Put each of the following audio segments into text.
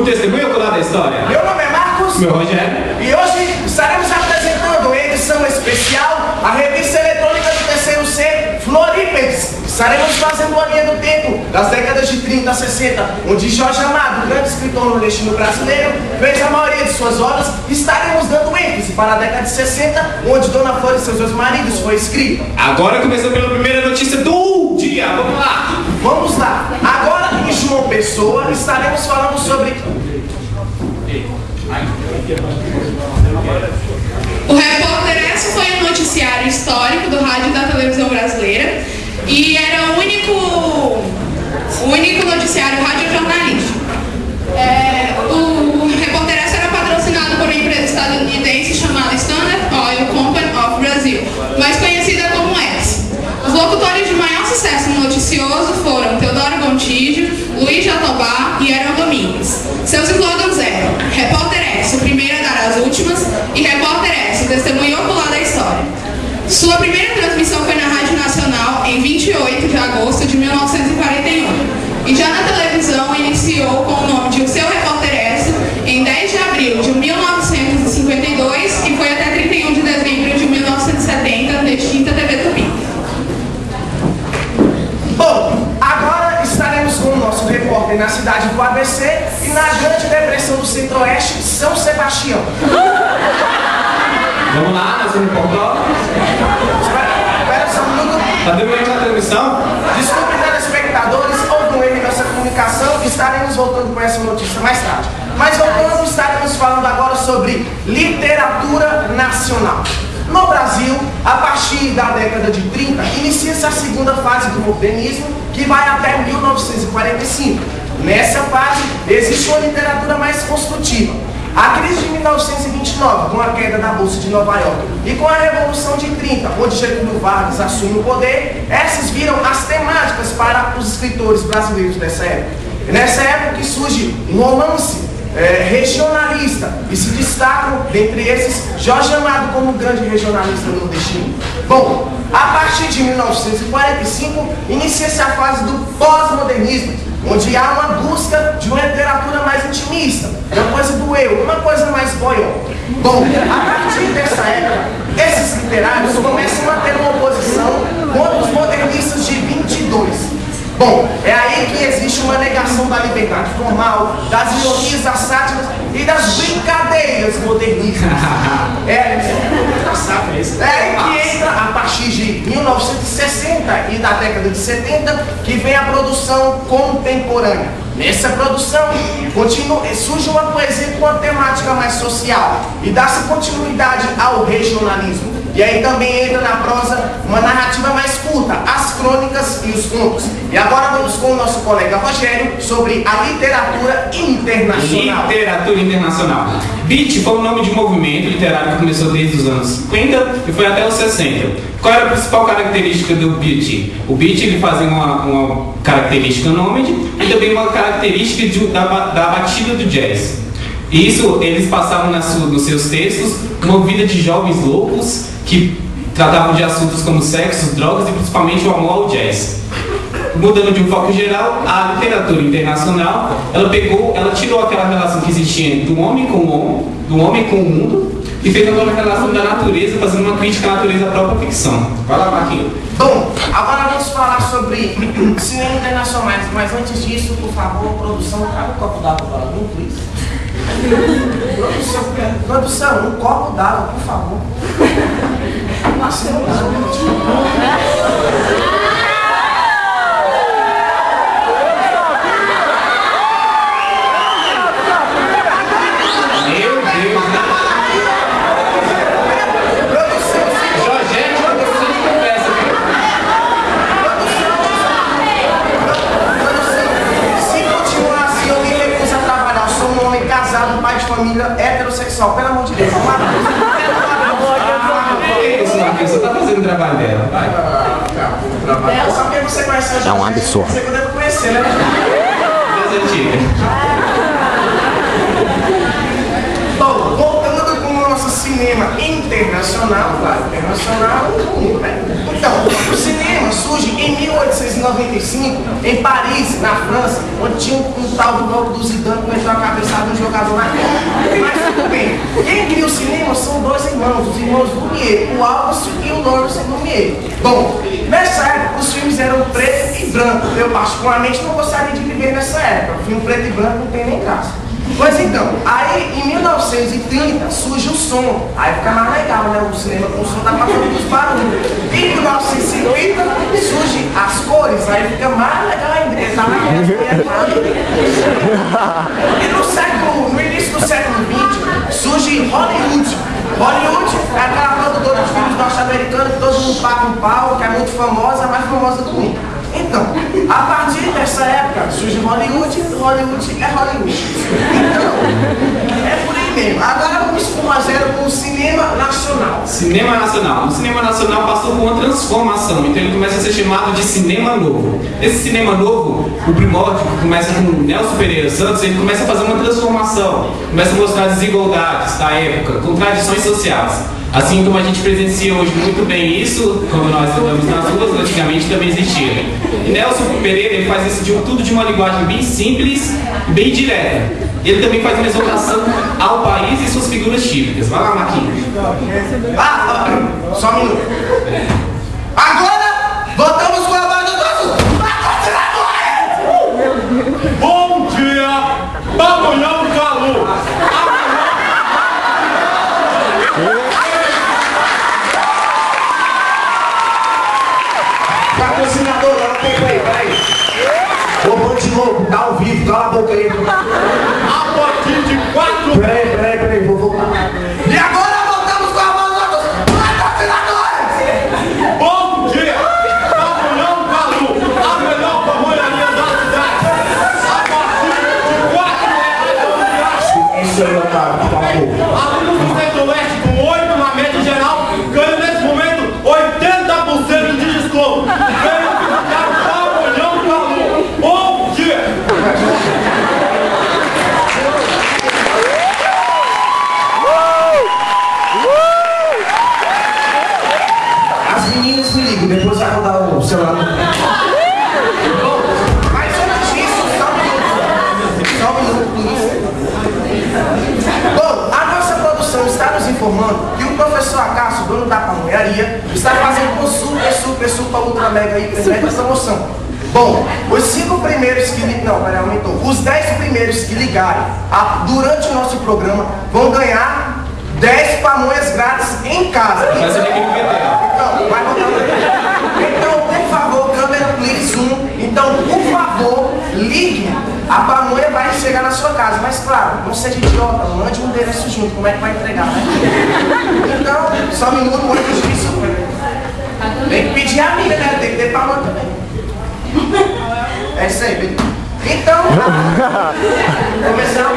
o testemunho ocular da história. Meu nome é Marcos. Meu Rogério. E hoje estaremos apresentando em edição especial a revista eletrônica do terceiro C, Florípedes. Estaremos fazendo uma linha do tempo das décadas de 30 a 60, onde Jorge Amado, grande escritor nordestino brasileiro, fez a maioria de suas obras. Estaremos dando ênfase para a década de 60, onde Dona Flor e seus dois maridos foi escrita. Agora começando pela primeira notícia do dia. Vamos lá. Vamos lá. Agora em João Pessoa estaremos falando sobre... O Repórter Esso foi um noticiário histórico do rádio e da televisão brasileira e era o único noticiário radiojornalístico. O Repórter Esso era patrocinado por uma empresa estadunidense chamada Standard Oil Company of Brazil, mais conhecida como EX. Os locutores de maior sucesso no noticioso foram Teodoro Gontijo, Luiz Jatobá e Aaron Domingues. Seus slogans eram Repórter Esso, o primeiro a dar as últimas, e Repórter Esso, testemunho ocular da história. Sua primeira transmissão foi na Rádio Nacional em 28 de agosto de 1941. E já na televisão iniciou com o nome de O Seu Repórter Esso em 10 de abril de 1952 e foi até 31 de dezembro de 1970 na extinta TV Tupi. Bom, agora estaremos com o nosso repórter na cidade do ABC e na Grande Depressão do Centro-Oeste, São Sebastião. Vamos lá, nós vamos no portal. Espera só um minuto. Tá demorando a transmissão? Desculpe, telespectadores, houve um erro em nossa comunicação e estaremos voltando com essa notícia mais tarde. Mas voltando, estaremos falando agora sobre literatura nacional. No Brasil, a partir da década de 30, inicia-se a segunda fase do modernismo, que vai até 1945. Nessa fase, existe uma literatura mais construtiva. A crise de 1929, com a queda da Bolsa de Nova York, e com a Revolução de 30, onde Getúlio Vargas assume o poder, essas viram as temáticas para os escritores brasileiros dessa época. Nessa época que surge um romance regionalista, e se destacam, dentre esses, Jorge Amado como grande regionalista nordestino. Bom, a partir de 1945, inicia-se a fase do pós-modernismo, onde há uma busca de uma literatura mais intimista, uma coisa do eu, uma coisa mais boió. Bom, a partir dessa época, esses literários começam a ter uma oposição contra os modernistas de 22. Bom, é aí que existe uma negação da liberdade formal, das ironias, das sátiras e das brincadeiras modernistas. É aí que entra, a partir de 1960 e da década de 70, que vem a produção contemporânea. Nessa produção, surge uma poesia com uma temática mais social e dá-se continuidade ao regionalismo. E aí também entra na prosa uma narrativa mais curta, as crônicas e os contos. E agora vamos com o nosso colega Rogério sobre a literatura internacional. Literatura internacional. Beat foi o nome de um movimento literário que começou desde os anos 50 e foi até os 60. Qual era a principal característica do beat? O beat ele fazia uma característica nômade e também uma característica da batida do jazz. Isso eles passavam nos seus textos uma vida de jovens loucos que tratavam de assuntos como sexo, drogas e principalmente o amor ao jazz. Mudando de um foco geral, a literatura internacional, ela tirou aquela relação que existia do homem com o mundo e fez agora a relação da natureza, fazendo uma crítica à natureza da própria ficção. Vai lá, Marquinhos. Bom, agora vamos falar sobre cinema internacional, mas antes disso, por favor, produção, cabe um copo d'água para mim, please. Produção, um copo d'água, por favor. Pai de família heterossexual, pelo amor de Deus, você tá fazendo o trabalho dela, vai. Só porque você conhece a É um absurdo. Você deve conhecer, né? Das antigas. Bom, voltando com o nosso cinema internacional, claro, internacional, né? Então, o cinema surge em 1895, em Paris, na França, onde tinha um tal do golpe do Zidane que meteu a cabeçada de um jogador na cara. Mas tudo bem. Quem cria o cinema são dois irmãos, os irmãos Lumière, o Augusto e o Laurence Lumière. Bom, nessa época os filmes eram preto e branco. Eu particularmente não gostaria de viver nessa época. O filme preto e branco não tem nem graça. Pois então, aí em 1930 surge o som, aí fica mais legal, né? O cinema com o som tá passando dos barulhos. Em 1950 surge as cores, aí fica mais legal ainda. E no início do século XX surge Hollywood. Hollywood é aquela produtora de filmes norte-americanos que todo mundo paga um pau, que é muito famosa, a mais famosa do mundo. Então, a partir dessa época surge Hollywood, Hollywood é Hollywood. Então, é por aí mesmo. Agora vamos fazer com o cinema nacional. Cinema nacional. O cinema nacional passou por uma transformação, então ele começa a ser chamado de cinema novo. Esse cinema novo, o primórdio, que começa com Nelson Pereira Santos, ele começa a fazer uma transformação, começa a mostrar desigualdades da época, contradições sociais. Assim como a gente presencia hoje muito bem isso, quando nós andamos nas ruas, antigamente também existia. E Nelson Pereira ele faz isso tudo de uma linguagem bem simples e bem direta. Ele também faz uma exaltação ao país e suas figuras típicas. Vai lá, Marquinhos. Só um minuto. Agora, voltamos com a voz dos patrocinadores! Bom dia, Pamonhão Calu! Patrocinador, dá um tempo aí, peraí. Ô, Bande Louco, tá ao vivo, cala a boca aí. A partir de 4... Peraí, vou voltar. E agora voltamos com a voz dos patrocinadores! Bom dia, Pamonhão Calu! A melhor pamonharia da cidade! A partir de R$4 Isso aí, Otávio, cala a boca. Alunos do Centro-Oeste com 8 na média geral ganham nesse momento 80% de desconto. Venham visitar o Pamonhão Calu. Bom dia! As meninas me ligam, depois vai rodar o celular. Bom, mas antes disso, só um minuto, polícia. Bom, a nossa produção está nos informando que o professor Acácio, dono da pamonharia, está fazendo com super, ultra, mega, hiper, mega promoção. Bom, os 5 primeiros que aumentou. Os 10 primeiros que ligarem durante o nosso programa vão ganhar 10 pamonhas grátis em casa. Mas você tem que meter. Então, vai botar. Então, por favor, câmera, please, zoom. Então, por favor, ligue. A pamonha vai chegar na sua casa. Mas, claro, não seja idiota, mande um endereço junto. Como é que vai entregar, né? Então, só um minuto antes disso. Tem que pedir a amiga, né? Tem que ter pamonha também. É isso aí, beleza. Então, começar.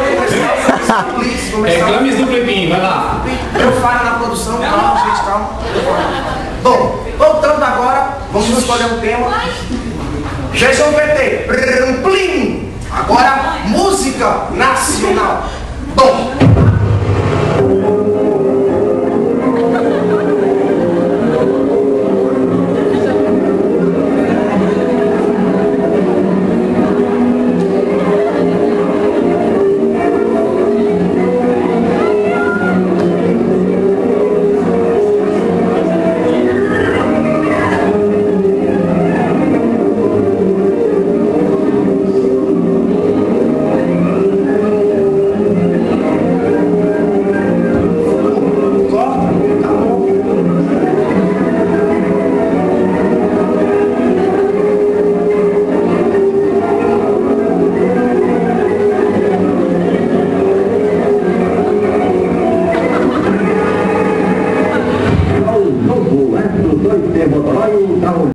Reclames do Plebinho, vai lá. Eu falo na produção, calma, gente, calma. Bom, voltando agora, vamos escolher um tema. Jason PT, plim. Agora, música nacional. Bom,